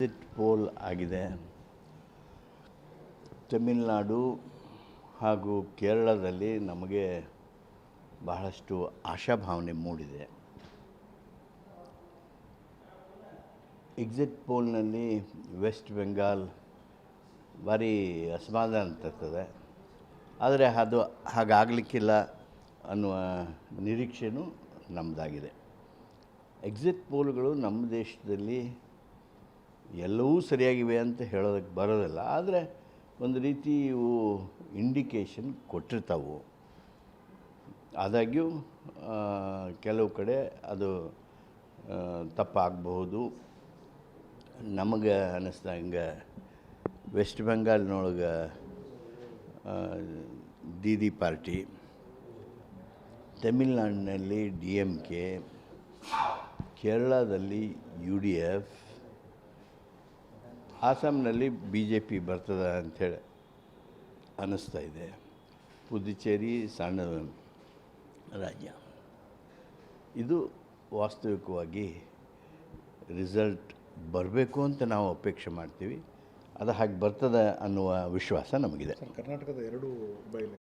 Exit poll ಆಗಿದೆ. ತಮಿಳುನಾಡು ಹಾಗೂ ಕೇರಳದಲ್ಲಿ ನಮಗೆ ಬಹಳಷ್ಟು ಆಶಾಭಾವನೆ ಮೂಡಿದೆ. ಎಕ್ಸಿಟ್ ಪೋಲ್ನಲ್ಲಿ ವೆಸ್ಟ್ ಬೆಂಗಾಲ್ ಭಾರಿ ಅಸಮಾಧಾನ ತರ್ತದೆ. ಆದರೆ ಅದು ಹಾಗಾಗಲಿಕ್ಕಿಲ್ಲ ಅನ್ನುವ ನಿರೀಕ್ಷೆಯೂ ನಮ್ಮದಾಗಿದೆ. ಎಕ್ಸಿಟ್ ಪೋಲ್ಗಳು ನಮ್ಮ ದೇಶದಲ್ಲಿ ಎಲ್ಲವೂ ಸರಿಯಾಗಿವೆ ಅಂತ ಹೇಳೋದಕ್ಕೆ ಬರೋದಿಲ್ಲ. ಆದರೆ ಒಂದು ರೀತಿ ಇವು ಇಂಡಿಕೇಷನ್ ಕೊಟ್ಟಿರ್ತಾವೆ. ಆದಾಗ್ಯೂ ಕೆಲವು ಕಡೆ ಅದು ತಪ್ಪಾಗಬಹುದು. ನಮಗೆ ಅನ್ನಿಸ್ದಂಗೆ ವೆಸ್ಟ್ ಬೆಂಗಾಲ್ನೊಳಗೆ ದೀದಿ ಪಾರ್ಟಿ, ತಮಿಳ್ನಾಡಿನಲ್ಲಿ DMK, ಕೇರಳದಲ್ಲಿ UDF, ಆಸಾಮ್ನಲ್ಲಿ BJP ಬರ್ತದೆ ಅಂಥೇಳಿ ಅನ್ನಿಸ್ತಾ ಇದೆ. ಪುದುಚೇರಿ ಸಣ್ಣ ರಾಜ್ಯ. ಇದು ವಾಸ್ತವಿಕವಾಗಿ ರಿಸಲ್ಟ್ ಬರಬೇಕು ಅಂತ ನಾವು ಅಪೇಕ್ಷೆ ಮಾಡ್ತೀವಿ. ಅದು ಹಾಗೆ ಬರ್ತದೆ ಅನ್ನುವ ವಿಶ್ವಾಸ ನಮಗಿದೆ. ಕರ್ನಾಟಕದ 2 ಬೈ